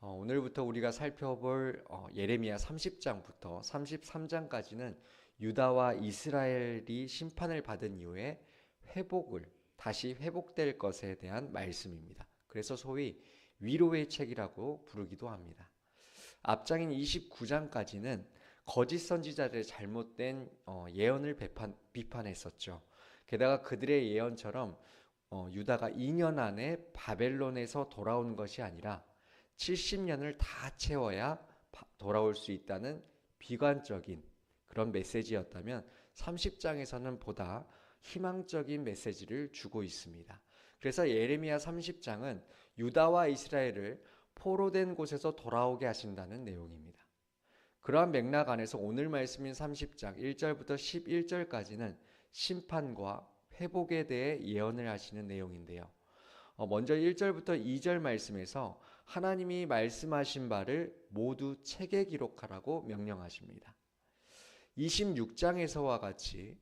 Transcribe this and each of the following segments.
오늘부터 우리가 살펴볼 예레미야 30장부터 33장까지는 유다와 이스라엘이 심판을 받은 이후에 다시 회복될 것에 대한 말씀입니다. 그래서 소위 위로의 책이라고 부르기도 합니다. 앞장인 29장까지는 거짓 선지자들의 잘못된 예언을 비판했었죠. 게다가 그들의 예언처럼 유다가 2년 안에 바벨론에서 돌아오는 것이 아니라 70년을 다 채워야 돌아올 수 있다는 비관적인 그런 메시지였다면 30장에서는 보다 희망적인 메시지를 주고 있습니다. 그래서 예레미야 30장은 유다와 이스라엘을 포로된 곳에서 돌아오게 하신다는 내용입니다. 그러한 맥락 안에서 오늘 말씀인 30장 1절부터 11절까지는 심판과 회복에 대해 예언을 하시는 내용인데요. 먼저 1절부터 2절 말씀에서 하나님이 말씀하신 바를 모두 책에 기록하라고 명령하십니다. 26장에서와 같이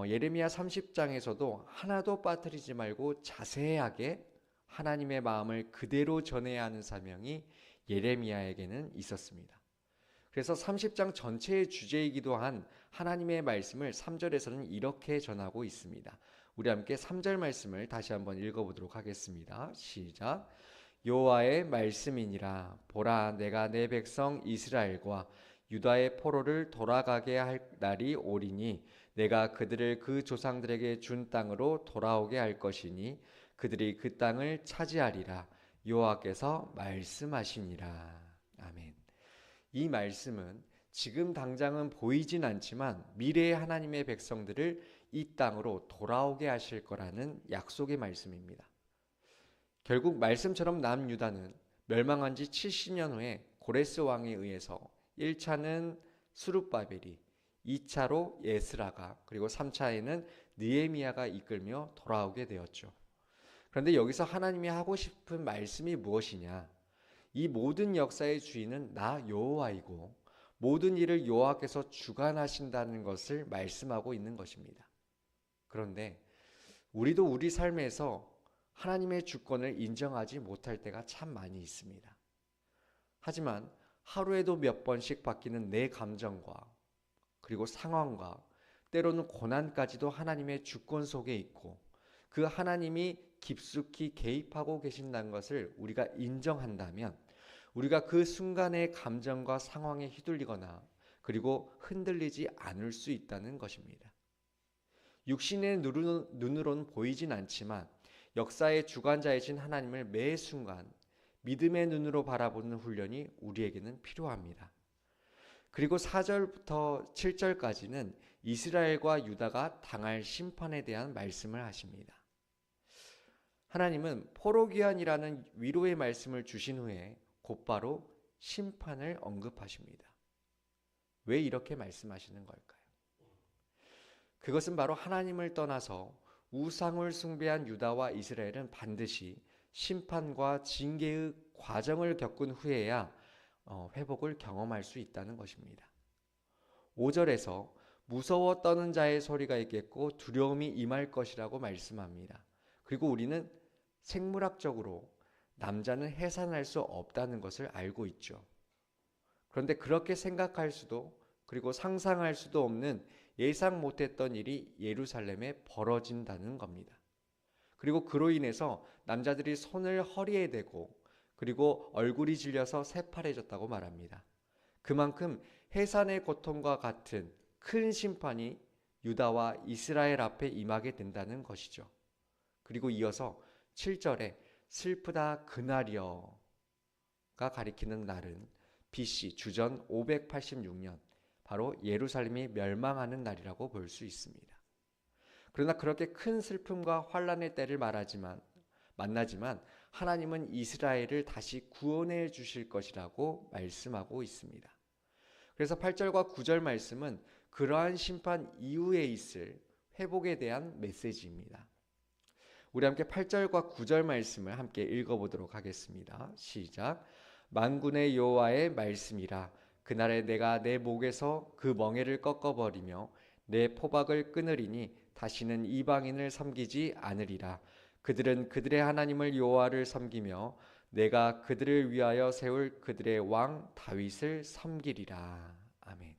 예레미야 30장에서도 하나도 빠뜨리지 말고 자세하게 하나님의 마음을 그대로 전해야 하는 사명이 예레미야에게는 있었습니다. 그래서 30장 전체의 주제이기도 한 하나님의 말씀을 3절에서는 이렇게 전하고 있습니다. 우리 함께 3절 말씀을 다시 한번 읽어보도록 하겠습니다. 시작. 여호와의 말씀이니라. 보라, 내가 내 백성 이스라엘과 유다의 포로를 돌아가게 할 날이 오리니 내가 그들을 그 조상들에게 준 땅으로 돌아오게 할 것이니 그들이 그 땅을 차지하리라. 여호와께서 말씀하시니라. 아멘. 이 말씀은 지금 당장은 보이진 않지만 미래의 하나님의 백성들을 이 땅으로 돌아오게 하실 거라는 약속의 말씀입니다. 결국 말씀처럼 남유다는 멸망한 지 70년 후에 고레스 왕에 의해서 1차는 수룹바벨이, 2차로 예스라가, 그리고 3차에는 느헤미야가 이끌며 돌아오게 되었죠. 그런데 여기서 하나님이 하고 싶은 말씀이 무엇이냐? 이 모든 역사의 주인은 나 여호와이고 모든 일을 여호와께서 주관하신다는 것을 말씀하고 있는 것입니다. 그런데 우리도 우리 삶에서 하나님의 주권을 인정하지 못할 때가 참 많이 있습니다. 하지만 하루에도 몇 번씩 바뀌는 내 감정과 그리고 상황과 때로는 고난까지도 하나님의 주권 속에 있고 그 하나님이 깊숙이 개입하고 계신다는 것을 우리가 인정한다면 우리가 그 순간의 감정과 상황에 휘둘리거나 그리고 흔들리지 않을 수 있다는 것입니다. 육신의 눈으로는 보이진 않지만 역사의 주관자이신 하나님을 매 순간 믿음의 눈으로 바라보는 훈련이 우리에게는 필요합니다. 그리고 4절부터 7절까지는 이스라엘과 유다가 당할 심판에 대한 말씀을 하십니다. 하나님은 포로기한이라는 위로의 말씀을 주신 후에 곧바로 심판을 언급하십니다. 왜 이렇게 말씀하시는 걸까요? 그것은 바로 하나님을 떠나서 우상을 숭배한 유다와 이스라엘은 반드시 심판과 징계의 과정을 겪은 후에야 회복을 경험할 수 있다는 것입니다. 5절에서 무서워 떠는 자의 소리가 있겠고 두려움이 임할 것이라고 말씀합니다. 그리고 우리는 생물학적으로 남자는 해산할 수 없다는 것을 알고 있죠. 그런데 그렇게 생각할 수도 그리고 상상할 수도 없는 예상 못했던 일이 예루살렘에 벌어진다는 겁니다. 그리고 그로 인해서 남자들이 손을 허리에 대고 그리고 얼굴이 질려서 새파래졌다고 말합니다. 그만큼 해산의 고통과 같은 큰 심판이 유다와 이스라엘 앞에 임하게 된다는 것이죠. 그리고 이어서 7절에 슬프다 그날이여가 가리키는 날은 BC 주전 586년 바로 예루살렘이 멸망하는 날이라고 볼 수 있습니다. 그러나 그렇게 큰 슬픔과 환란의 때를 만나지만 하나님은 이스라엘을 다시 구원해 주실 것이라고 말씀하고 있습니다. 그래서 8절과 9절 말씀은 그러한 심판 이후에 있을 회복에 대한 메시지입니다. 우리 함께 8절과 9절 말씀을 함께 읽어보도록 하겠습니다. 시작. 만군의 여호와의 말씀이라. 그날에 내가 내 목에서 그 멍에를 꺾어버리며 내 포박을 끊으리니 다시는 이방인을 섬기지 않으리라. 그들은 그들의 하나님을 여호와를 섬기며 내가 그들을 위하여 세울 그들의 왕 다윗을 섬기리라. 아멘.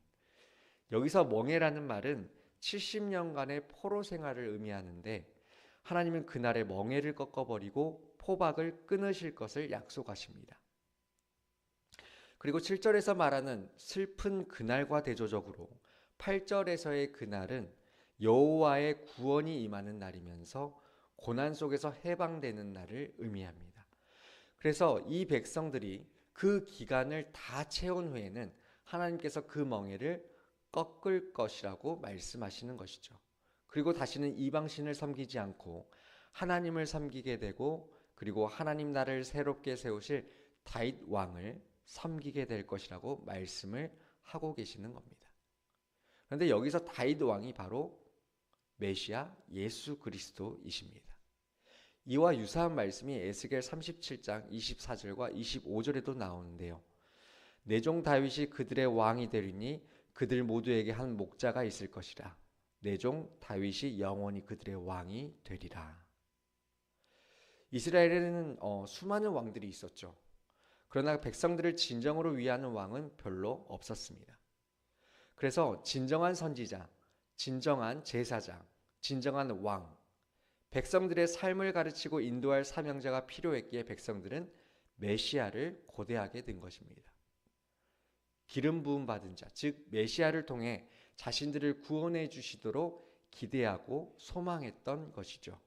여기서 멍에라는 말은 70년간의 포로 생활을 의미하는데 하나님은 그날의 멍에를 꺾어버리고 포박을 끊으실 것을 약속하십니다. 그리고 7절에서 말하는 슬픈 그날과 대조적으로 8절에서의 그날은 여호와의 구원이 임하는 날이면서 고난 속에서 해방되는 날을 의미합니다. 그래서 이 백성들이 그 기간을 다 채운 후에는 하나님께서 그 멍에를 꺾을 것이라고 말씀하시는 것이죠. 그리고 다시는 이방신을 섬기지 않고 하나님을 섬기게 되고 그리고 하나님 나라를 새롭게 세우실 다윗 왕을 섬기게 될 것이라고 말씀을 하고 계시는 겁니다. 그런데 여기서 다윗 왕이 바로 메시아 예수 그리스도이십니다. 이와 유사한 말씀이 에스겔 37장 24절과 25절에도 나오는데요. 내 종 다윗이 그들의 왕이 되리니 그들 모두에게 한 목자가 있을 것이라. 내 종 다윗이 영원히 그들의 왕이 되리라. 이스라엘에는 수많은 왕들이 있었죠. 그러나 백성들을 진정으로 위하는 왕은 별로 없었습니다. 그래서 진정한 선지자, 진정한 제사장, 진정한 왕, 백성들의 삶을 가르치고 인도할 사명자가 필요했기에 백성들은 메시아를 고대하게 된 것입니다. 기름 부음 받은 자, 즉 메시아를 통해 자신들을 구원해 주시도록 기대하고 소망했던 것이죠.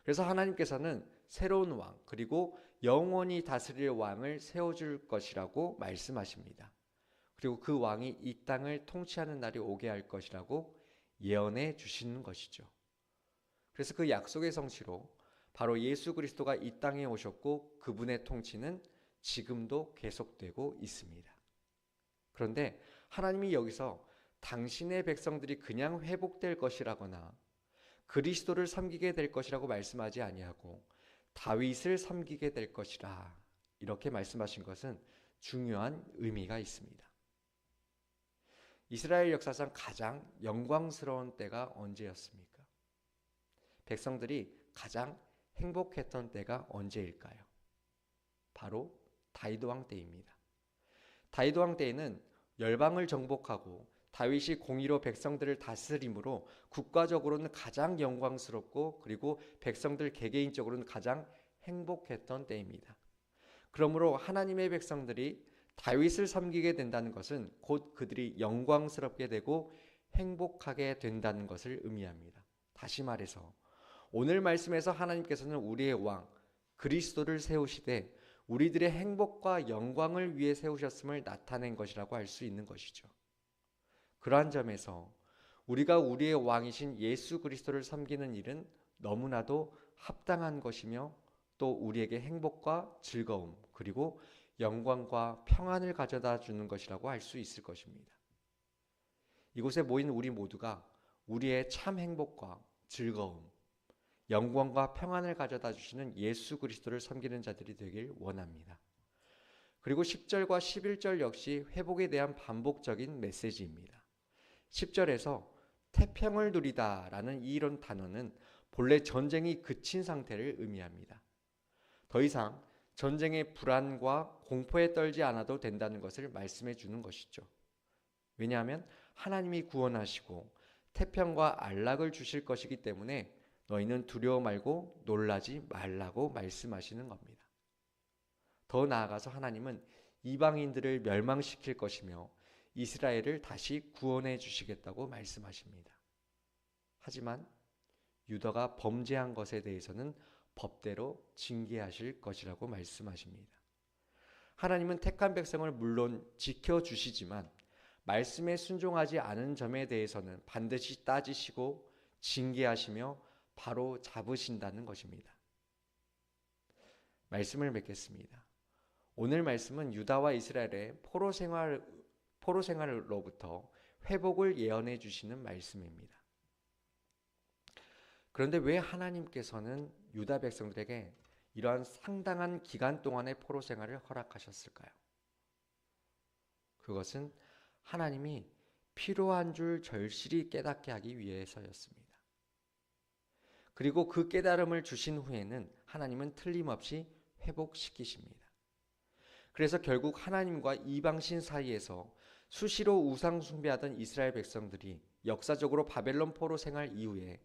그래서 하나님께서는 새로운 왕, 그리고 영원히 다스릴 왕을 세워줄 것이라고 말씀하십니다. 그리고 그 왕이 이 땅을 통치하는 날이 오게 할 것이라고 예언해 주시는 것이죠. 그래서 그 약속의 성취로 바로 예수 그리스도가 이 땅에 오셨고 그분의 통치는 지금도 계속되고 있습니다. 그런데 하나님이 여기서 당신의 백성들이 그냥 회복될 것이라거나 그리스도를 섬기게 될 것이라고 말씀하지 아니하고 다윗을 섬기게 될 것이라 이렇게 말씀하신 것은 중요한 의미가 있습니다. 이스라엘 역사상 가장 영광스러운 때가 언제였습니까? 백성들이 가장 행복했던 때가 언제일까요? 바로 다윗 왕 때입니다. 다윗 왕 때에는 열방을 정복하고 다윗이 공의로 백성들을 다스림으로 국가적으로는 가장 영광스럽고 그리고 백성들 개개인적으로는 가장 행복했던 때입니다. 그러므로 하나님의 백성들이 다윗을 섬기게 된다는 것은 곧 그들이 영광스럽게 되고 행복하게 된다는 것을 의미합니다. 다시 말해서 오늘 말씀에서 하나님께서는 우리의 왕 그리스도를 세우시되 우리들의 행복과 영광을 위해 세우셨음을 나타낸 것이라고 할 수 있는 것이죠. 그러한 점에서 우리가 우리의 왕이신 예수 그리스도를 섬기는 일은 너무나도 합당한 것이며 또 우리에게 행복과 즐거움 그리고 영광과 평안을 가져다 주는 것이라고 할 수 있을 것입니다. 이곳에 모인 우리 모두가 우리의 참 행복과 즐거움, 영광과 평안을 가져다 주시는 예수 그리스도를 섬기는 자들이 되길 원합니다. 그리고 10절과 11절 역시 회복에 대한 반복적인 메시지입니다. 10절에서 태평을 누리다 라는 이런 단어는 본래 전쟁이 그친 상태를 의미합니다. 더 이상 전쟁의 불안과 공포에 떨지 않아도 된다는 것을 말씀해 주는 것이죠. 왜냐하면 하나님이 구원하시고 태평과 안락을 주실 것이기 때문에 너희는 두려워 말고 놀라지 말라고 말씀하시는 겁니다. 더 나아가서 하나님은 이방인들을 멸망시킬 것이며 이스라엘을 다시 구원해 주시겠다고 말씀하십니다. 하지만 유다가 범죄한 것에 대해서는 법대로 징계하실 것이라고 말씀하십니다. 하나님은 택한 백성을 물론 지켜주시지만 말씀에 순종하지 않은 점에 대해서는 반드시 따지시고 징계하시며 바로 잡으신다는 것입니다. 말씀을 맺겠습니다. 오늘 말씀은 유다와 이스라엘의 포로 생활로부터 회복을 예언해 주시는 말씀입니다. 그런데 왜 하나님께서는 유다 백성들에게 이러한 상당한 기간 동안의 포로 생활을 허락하셨을까요? 그것은 하나님이 필요한 줄 절실히 깨닫게 하기 위해서였습니다. 그리고 그 깨달음을 주신 후에는 하나님은 틀림없이 회복시키십니다. 그래서 결국 하나님과 이방신 사이에서 수시로 우상 숭배하던 이스라엘 백성들이 역사적으로 바벨론 포로 생활 이후에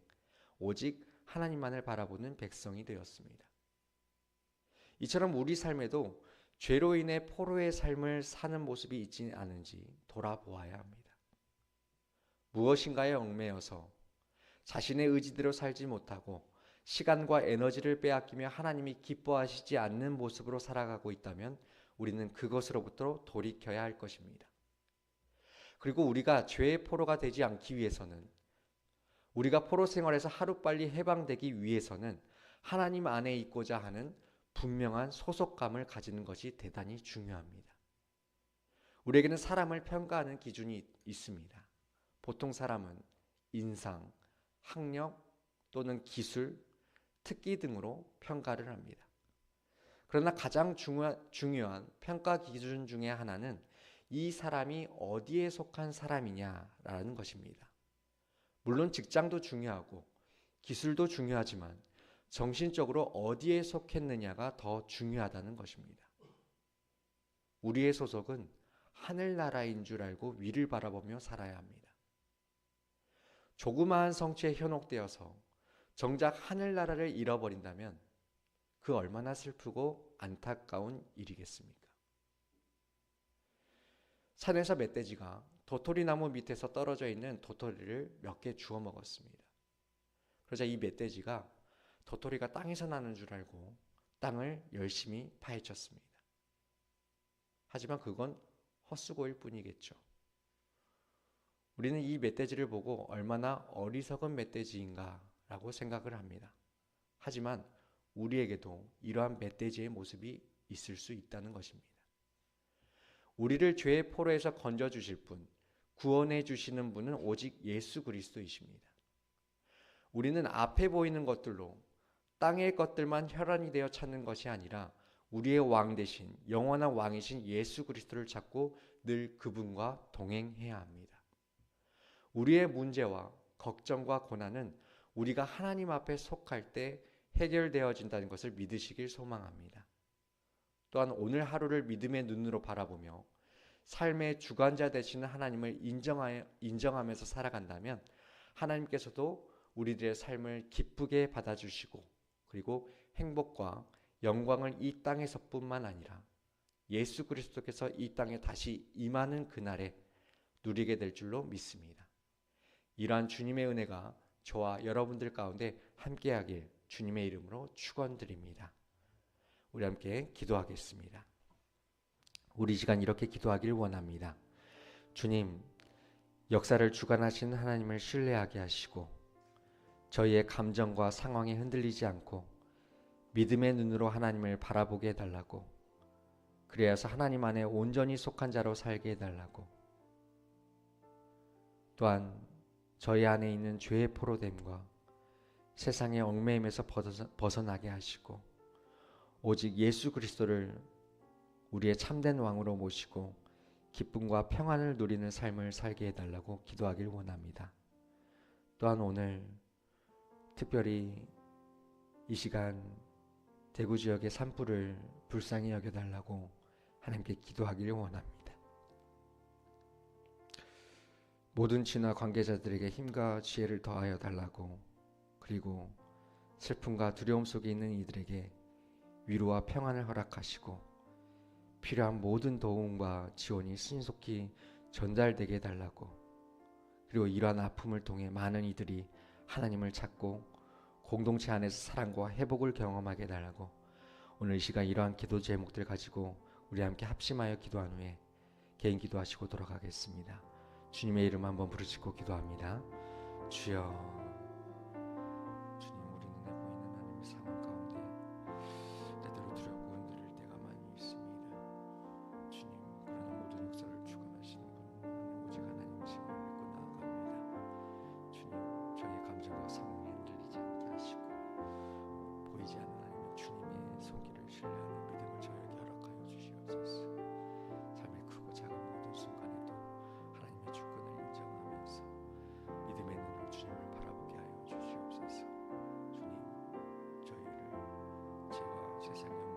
오직 하나님만을 바라보는 백성이 되었습니다. 이처럼 우리 삶에도 죄로 인해 포로의 삶을 사는 모습이 있지 않은지 돌아보아야 합니다. 무엇인가에 얽매여서 자신의 의지대로 살지 못하고 시간과 에너지를 빼앗기며 하나님이 기뻐하시지 않는 모습으로 살아가고 있다면 우리는 그것으로부터 돌이켜야 할 것입니다. 그리고 우리가 죄의 포로가 되지 않기 위해서는, 우리가 포로 생활에서 하루빨리 해방되기 위해서는 하나님 안에 있고자 하는 분명한 소속감을 가지는 것이 대단히 중요합니다. 우리에게는 사람을 평가하는 기준이 있습니다. 보통 사람은 인상, 학력 또는 기술, 특기 등으로 평가를 합니다. 그러나 가장 중요한 평가 기준 중에 하나는 이 사람이 어디에 속한 사람이냐라는 것입니다. 물론 직장도 중요하고 기술도 중요하지만 정신적으로 어디에 속했느냐가 더 중요하다는 것입니다. 우리의 소속은 하늘나라인 줄 알고 위를 바라보며 살아야 합니다. 조그마한 성취에 현혹되어서 정작 하늘나라를 잃어버린다면 그 얼마나 슬프고 안타까운 일이겠습니까? 산에서 멧돼지가 도토리 나무 밑에서 떨어져 있는 도토리를 몇 개 주워 먹었습니다. 그러자 이 멧돼지가 도토리가 땅에서 나는 줄 알고 땅을 열심히 파헤쳤습니다. 하지만 그건 헛수고일 뿐이겠죠. 우리는 이 멧돼지를 보고 얼마나 어리석은 멧돼지인가 라고 생각을 합니다. 하지만 우리에게도 이러한 멧돼지의 모습이 있을 수 있다는 것입니다. 우리를 죄의 포로에서 건져주실 분, 구원해 주시는 분은 오직 예수 그리스도이십니다. 우리는 앞에 보이는 것들로 땅의 것들만 혈안이 되어 찾는 것이 아니라 우리의 왕 대신 영원한 왕이신 예수 그리스도를 찾고 늘 그분과 동행해야 합니다. 우리의 문제와 걱정과 고난은 우리가 하나님 앞에 속할 때 해결되어진다는 것을 믿으시길 소망합니다. 또한 오늘 하루를 믿음의 눈으로 바라보며 삶의 주관자 되시는 하나님을 인정하면서 살아간다면 하나님께서도 우리들의 삶을 기쁘게 받아주시고 그리고 행복과 영광을 이 땅에서뿐만 아니라 예수 그리스도께서 이 땅에 다시 임하는 그날에 누리게 될 줄로 믿습니다. 이러한 주님의 은혜가 저와 여러분들 가운데 함께하길 주님의 이름으로 축원드립니다. 우리 함께 기도하겠습니다. 우리 시간 이렇게 기도하길 원합니다. 주님, 역사를 주관하시는 하나님을 신뢰하게 하시고 저희의 감정과 상황에 흔들리지 않고 믿음의 눈으로 하나님을 바라보게 해달라고, 그래야서 하나님 안에 온전히 속한 자로 살게 해달라고, 또한 저희 안에 있는 죄의 포로됨과 세상의 얽매임에서 벗어나게 하시고 오직 예수 그리스도를 우리의 참된 왕으로 모시고 기쁨과 평안을 누리는 삶을 살게 해달라고 기도하길 원합니다. 또한 오늘 특별히 이 시간 대구 지역의 산불을 불쌍히 여겨달라고 하나님께 기도하기를 원합니다. 모든 진화 관계자들에게 힘과 지혜를 더하여 달라고, 그리고 슬픔과 두려움 속에 있는 이들에게 위로와 평안을 허락하시고 필요한 모든 도움과 지원이 신속히 전달되게 해달라고, 그리고 이러한 아픔을 통해 많은 이들이 하나님을 찾고 공동체 안에서 사랑과 회복을 경험하게 해달라고, 오늘 이 시간 이러한 기도 제목들 가지고 우리 함께 합심하여 기도한 후에 개인 기도하시고 돌아가겠습니다. 주님의 이름 한번 부르짖고 기도합니다. 주여, 주님, 우리 눈에 보이는 하나님의 상황 가운데 때때로 두렵고 흔들릴 때가 많이 있습니다. 주님, 그러나 모든 역사를 주관하시는 분은 오직 하나님이심을 믿고 나아갑니다. 주님, 저희의 감정과 상황에 흔들리지 않게 하시고 보이지 않는 하나님의 주님의 손길을 신뢰하는 믿음을 저에게 허락하여 주시옵소서. 삶의 크고 작은 모든 순간에도 하나님의 주권을 인정하면서 믿음의 눈으로 주님을 바라보게 하여 주시옵소서. 주님, 저희를 죄와 세상의